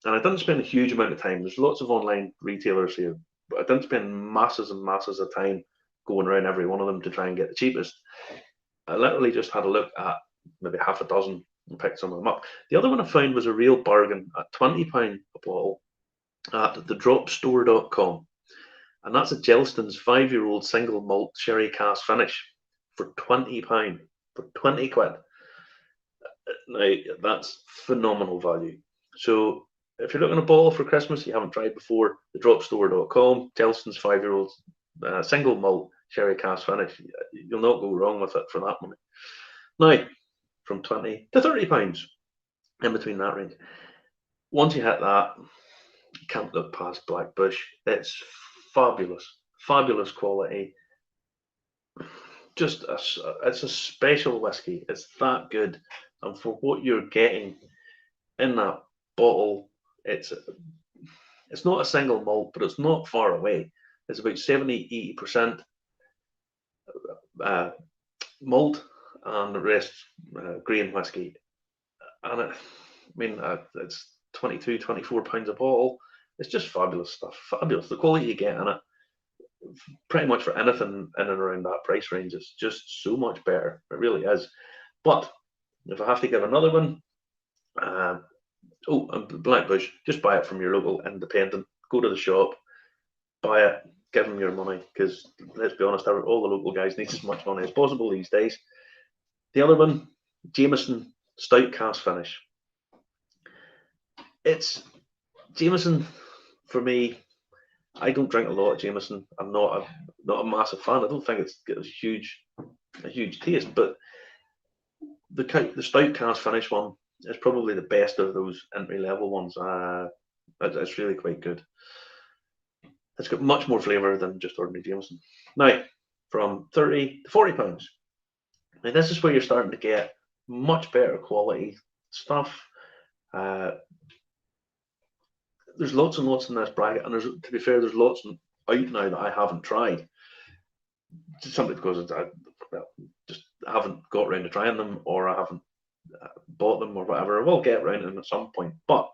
and I didn't spend a huge amount of time, there's lots of online retailers here, but I didn't spend masses and masses of time going around every one of them to try and get the cheapest. I literally just had a look at maybe half a dozen and picked some of them up. The other one I found was a real bargain at £20 a bottle at thedropstore.com. And that's a Gelston's 5-year-old single malt sherry cask finish for £20, for 20 quid. Now, that's phenomenal value. So if you're looking at a bottle for Christmas you haven't tried before, thedropstore.com, Gelston's 5-year-old single malt sherry cask finish, you'll not go wrong with it for that money. Now, from 20 to 30 pounds, in between that range. Once you hit that, you can't look past Blackbush. It's fabulous, fabulous quality. Just it's a special whiskey. It's that good, and for what you're getting in that bottle, it's not a single malt, but it's not far away. It's about 70-80% malt, and the rest grain whiskey. And it's 22, 24 pounds a bottle. It's just fabulous stuff. Fabulous. The quality you get in it, pretty much for anything in and around that price range, is just so much better. It really is. But if I have to give another one, and Blackbush, just buy it from your local independent. Go to the shop, buy it, give them your money, because let's be honest, all the local guys need as much money as possible these days. The other one, Jameson Stout Cask Finish. It's Jameson, for me, I don't drink a lot of Jameson. I'm not a massive fan. I don't think it's got a huge taste, but the Stout Cask Finish one is probably the best of those entry level ones. It's really quite good. It's got much more flavour than just ordinary Jameson. Now, from 30 to 40 pounds. Now, this is where you're starting to get much better quality stuff. There's lots and lots in this bracket, and to be fair, there's lots out now that I haven't tried, simply because I just haven't got around to trying them, or I haven't bought them, or whatever. I will get around to them at some point, but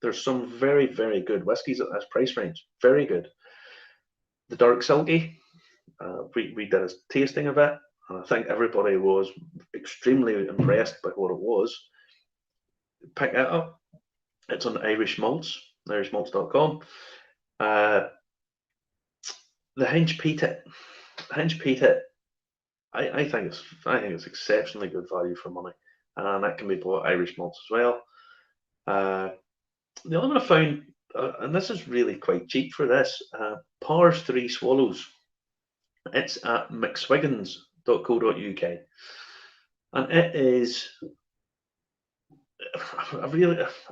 there's some very, very good whiskies at this price range. Very good. The Dark Silky, we did a tasting of it, and I think everybody was extremely impressed by what it was. Pick it up. It's on Irish Malts, irishmalts.com. The Hinge Peatit. Hinge Peatit, I think it's exceptionally good value for money, and that can be bought at Irish Malts as well. The other one I found, and this is really quite cheap for this, Powers 3 Swallows. It's at mcswiggins.co.uk, and it is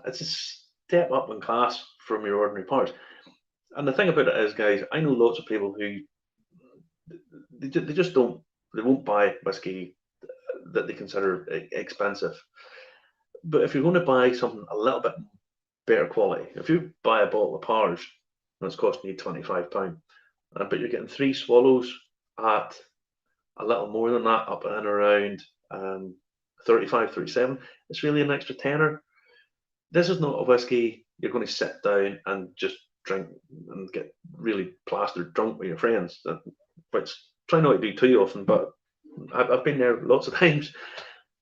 it's a step up in class from your ordinary Powers. And the thing about it is, guys, I know lots of people who they won't buy whiskey that they consider expensive. But if you're going to buy something a little bit better quality, if you buy a bottle of Powers and it's costing you £25, but you're getting 3 Swallows at a little more than that, up and around 35, 37, it's really an extra tenner. This is not a whiskey you're going to sit down and just drink and get really plastered drunk with your friends, which try not to do too often, but I've been there lots of times.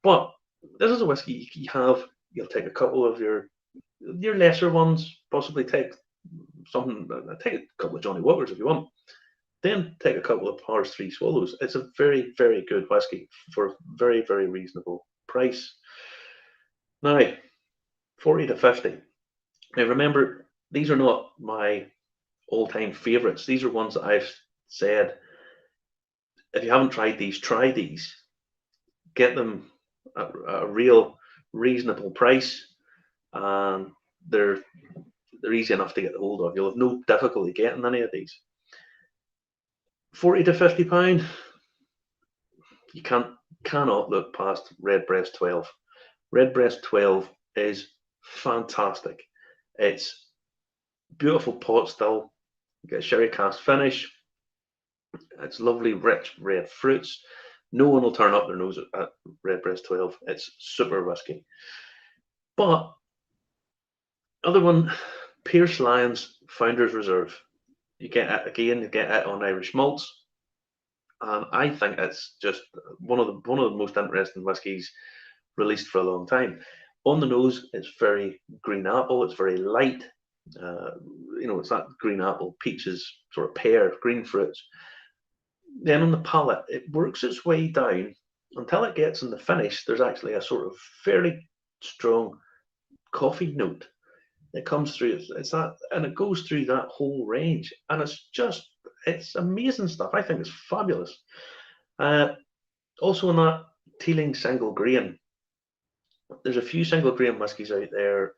But this is a whiskey you'll take a couple of your lesser ones, possibly take a couple of Johnny Walkers if you want, then take a couple of Powers 3 Swallows. It's a very, very good whiskey for a very, very reasonable price. Now, 40 to 50. Now remember, these are not my all-time favourites. These are ones that I've said, if you haven't tried these, try these. Get them at a real reasonable price. And they're they're easy enough to get hold of. You'll have no difficulty getting any of these. 40 to 50 pound. You cannot look past Redbreast 12. Redbreast 12 is fantastic. It's beautiful pot still. You get a sherry cask finish. It's lovely, rich red fruits. No one will turn up their nose at Redbreast 12. It's super whiskey. But other one, Pierce Lyons Founders Reserve. You get it again. You get it on Irish malts, and I think it's just one of the most interesting whiskies released for a long time. On the nose, it's very green apple. It's very light. It's that green apple, peaches, sort of pear, green fruits. Then on the palate, it works its way down until it gets in the finish. There's actually a sort of fairly strong coffee note. It comes through. It's that, and it goes through that whole range, and it's amazing stuff. I think it's fabulous. Also, in that Teeling single grain, there's a few single grain whiskies out there,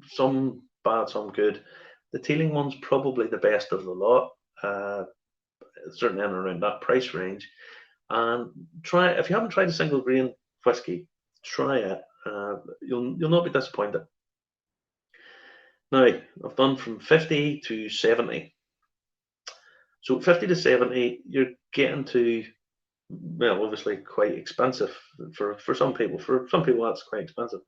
some bad, some good. The Teeling one's probably the best of the lot, certainly in and around that price range. And try it. If you haven't tried a single grain whiskey, try it. You'll not be disappointed. Now, I've done from 50 to 70. So 50 to 70, you're getting to, well, obviously quite expensive for some people. For some people, that's quite expensive.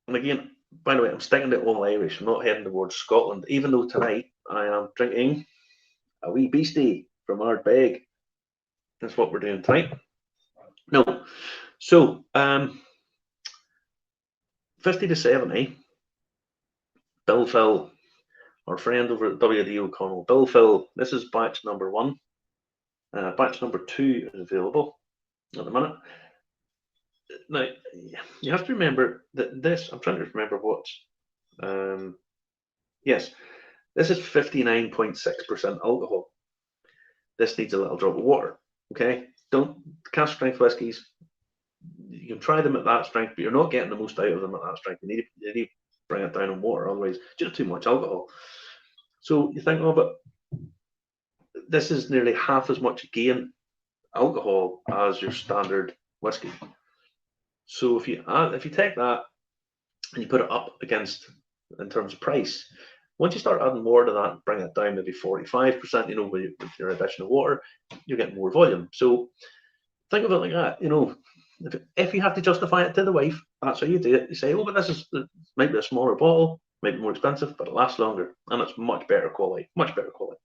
And again, by the way, I'm sticking to all Irish. I'm not heading towards Scotland, even though tonight I am drinking a wee beastie from Ardbeg. That's what we're doing tonight. No. So, 50 to 70, Bill Phil, our friend over at WD O'Connell. Bill Phil, this is batch number 1. Batch number 2 is available at the minute. Now, you have to remember that this, I'm trying to remember what, yes, this is 59.6% alcohol. This needs a little drop of water, okay? Cask strength whiskies, you can try them at that strength, but you're not getting the most out of them at that strength. You need to bring it down in water, otherwise just too much alcohol. So you think, oh, but this is nearly half as much gain alcohol as your standard whiskey. So if you take that and you put it up against, in terms of price, once you start adding more to that, bring it down maybe 45%, with your addition of water, you're getting more volume. So think of it like that, if you have to justify it to the wife, that's how you do it. You say, oh, but this might be a smaller bottle, might be more expensive, but it lasts longer, and it's much better quality, much better quality.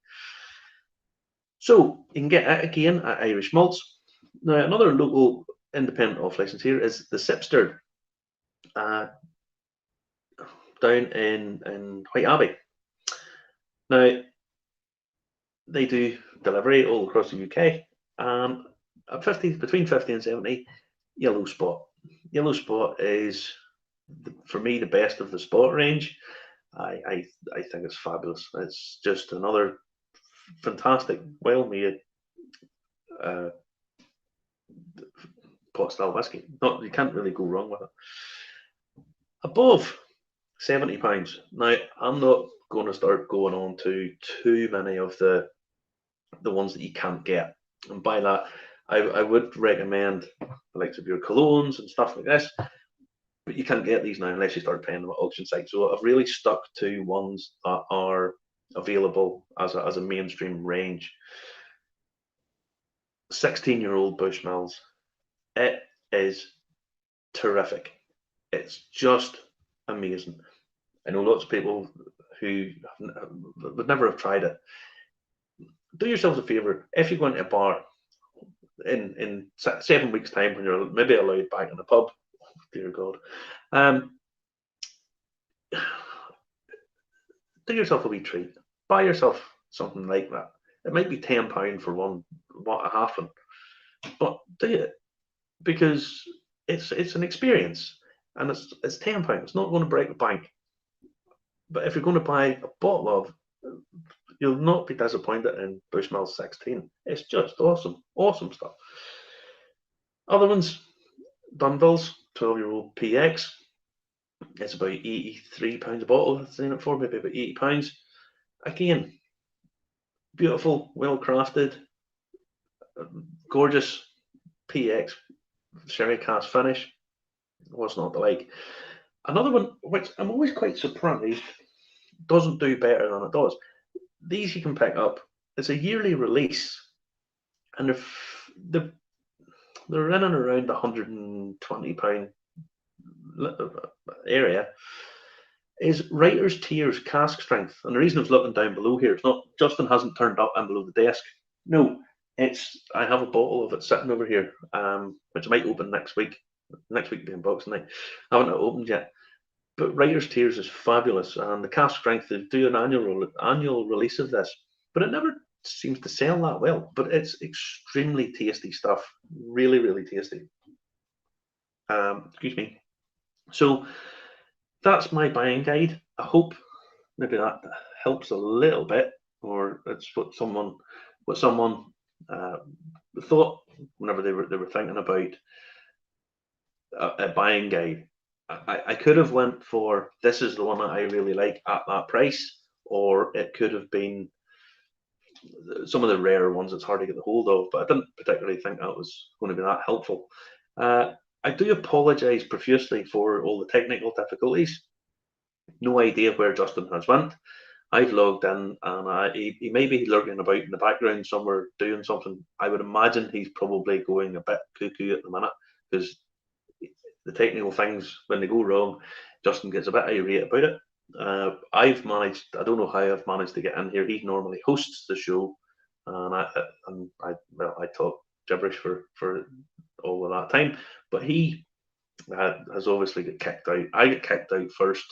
So you can get it again at Irish Malts. Now, another local independent off license here is the Sipster, down in White Abbey. Now, they do delivery all across the UK, and at between 50 and 70, Yellow Spot. Yellow Spot is, for me, the best of the Spot range. I think it's fabulous. It's just another fantastic, well-made pot style whiskey. You can't really go wrong with it. Above £70. Now, I'm not going to start going on to too many of the ones that you can't get, and by that I would recommend the likes of your colognes and stuff like this, but you can't get these now unless you start paying them at auction sites. So I've really stuck to ones that are available as a mainstream range. 16-year-old Bushmills. It is terrific. It's just amazing. I know lots of people who would never have tried it. Do yourselves a favour, if you go into a bar in 7 weeks' time when you're maybe allowed back in the pub, oh, dear God, do yourself a wee treat. Buy yourself something like that. It might be £10 for one, a half one, but do it, because it's an experience, and it's £10. It's not going to break the bank. But if you're going to buy a bottle of, you'll not be disappointed in Bushmills 16. It's just awesome, awesome stuff. Other ones, Dunville's 12-year-old PX. It's about £83 a bottle. I've seen it for maybe about £80. Again, beautiful, well crafted, gorgeous PX sherry cask finish. What's not to like? Another one, which I'm always quite surprised doesn't do better than it does. These you can pick up. It's a yearly release, and they're in and around the £120 area. Is Writer's Tears cask strength, and the reason I was looking down below here, it's not Justin hasn't turned up and below the desk. No, I have a bottle of it sitting over here, which I might open next week. Next week being Boxing Night, I haven't opened yet. But Writer's Tears is fabulous, and the cask strength, they do an annual release of this, but it never seems to sell that well. But it's extremely tasty stuff, really, really tasty. Excuse me. So that's my buying guide. I hope maybe that helps a little bit, or it's what someone thought whenever they were thinking about a buying guide. I could have went for this is the one that I really like at that price, or it could have been some of the rarer ones it's hard to get the hold of, but I didn't particularly think that was going to be that helpful. I do apologise profusely for all the technical difficulties. No idea where Justin has went. I've logged in, and he may be lurking about in the background somewhere doing something. I would imagine he's probably going a bit cuckoo at the minute, because the technical things, when they go wrong, Justin gets a bit irate about it. I don't know how I've managed to get in here. He normally hosts the show, and I talk gibberish for all of that time. But he has obviously got kicked out. I get kicked out first,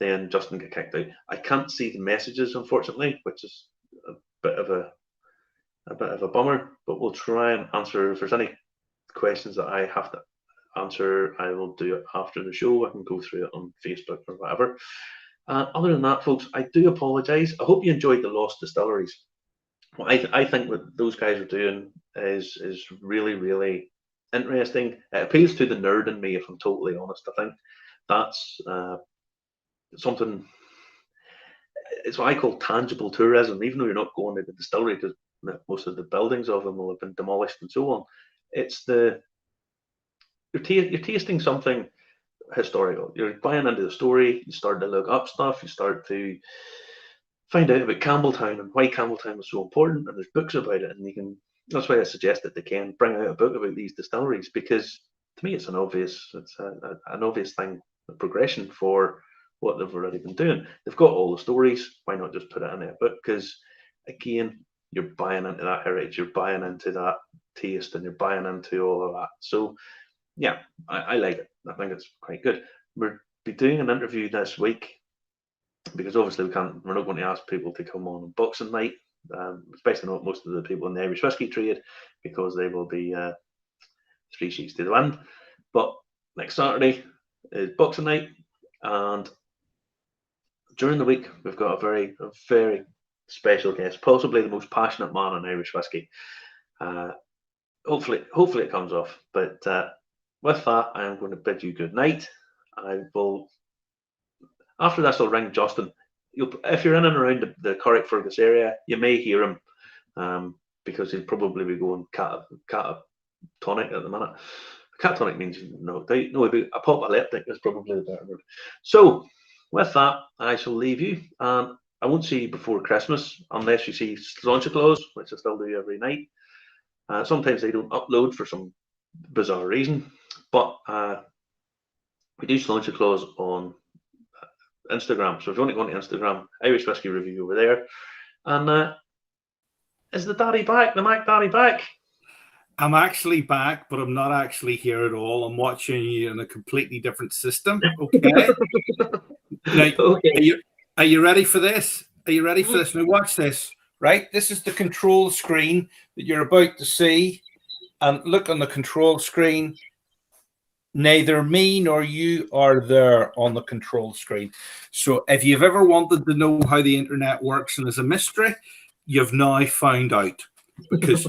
then Justin get kicked out. I can't see the messages, unfortunately, which is a bit of a bummer. But we'll try and answer if there's any questions that I have to answer. I will do it after the show. I can go through it on Facebook or whatever. Other than that, folks, I do apologise. I hope you enjoyed the Lost Distilleries. What I think what those guys are doing is really, really interesting. It appeals to the nerd in me, if I'm totally honest. I think that's something. It's what I call tangible tourism. Even though you're not going to the distillery, because most of the buildings of them will have been demolished and so on. It's you're tasting something historical. You're buying into the story. You start to look up stuff. You start to find out about Campbelltown and why Campbelltown was so important. And there's books about it, and you can. That's why I suggest that they can bring out a book about these distilleries, because to me it's an obvious thing, a progression for what they've already been doing. They've got all the stories. Why not just put it in a book? Because again, you're buying into that heritage. You're buying into that taste, and you're buying into all of that. So. Yeah, I like it. I think it's quite good. We'll be doing an interview this week, because obviously we're not going to ask people to come on Boxing Night, especially not most of the people in the Irish whiskey trade, because they will be 3 sheets to the wind. But next Saturday is Boxing Night, and during the week we've got a very special guest, possibly the most passionate man in Irish whiskey. Hopefully it comes off. But with that, I am going to bid you good night. After this, I'll ring Justin. If you're in and around the Carrickfergus area, you may hear him, because he'll probably be going catatonic at the minute. Catatonic means apoplectic is probably the better word. So, with that, I shall leave you. I won't see you before Christmas, unless you see Sláinte Claus, which I still do every night. Sometimes they don't upload for some bizarre reason, but we do Sláinte Claus on Instagram. So if you want to go onto Instagram, Irish Whiskey Review over there. And is the daddy back? The Mac Daddy back? I'm actually back, but I'm not actually here at all. I'm watching you in a completely different system. Okay. Now, Okay. Are you ready for this? Are you ready for this? Now watch this. Right, this is the control screen that you're about to see. And look on the control screen. Neither me nor you are there on the control screen. So if you've ever wanted to know how the internet works and is a mystery, you've now found out. Because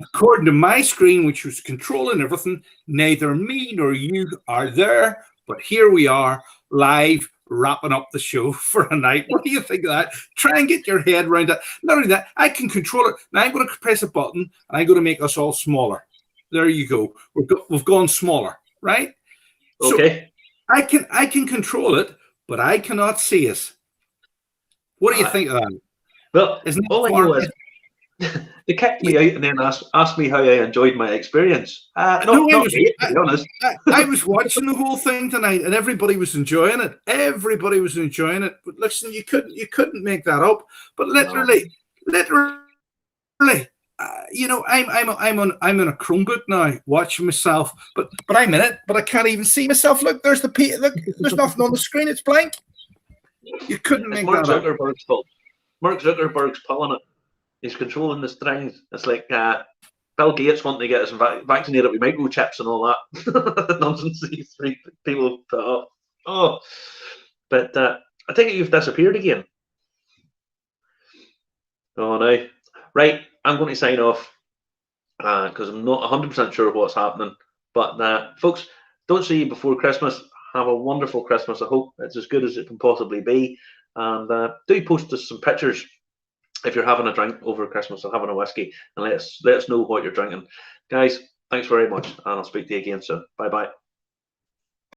according to my screen, which was controlling everything, neither me nor you are there. But here we are, live wrapping up the show for a night. What do you think of that? Try and get your head around that. Not only that, I can control it. Now I'm going to press a button and I'm going to make us all smaller. There you go. We've gone smaller, right? Okay. So I can control it, but I cannot see us. What do you think of that? Well, Isn't all I know is they kicked me out and then asked me how I enjoyed my experience. Not me, to be honest. I was watching the whole thing tonight, and everybody was enjoying it. Everybody was enjoying it. But listen, you couldn't make that up. But literally, you know, I'm in a Chromebook now, watching myself. But I'm in it. But I can't even see myself. Look, there's look, there's nothing on the screen. It's blank. You couldn't make Mark that Zuckerberg's fault. Mark Zuckerberg's pulling it. He's controlling the strings. It's like Bill Gates wanting to get us vaccinated with microchips and all that nonsense these three people put up. Oh, but I think you've disappeared again. Oh no! Right, I'm going to sign off because I'm not 100% sure what's happening. But folks, don't see you before Christmas. Have a wonderful Christmas. I hope it's as good as it can possibly be. And do post us some pictures if you're having a drink over Christmas or having a whiskey, and let us know what you're drinking. Guys, thanks very much, and I'll speak to you again soon. Bye bye.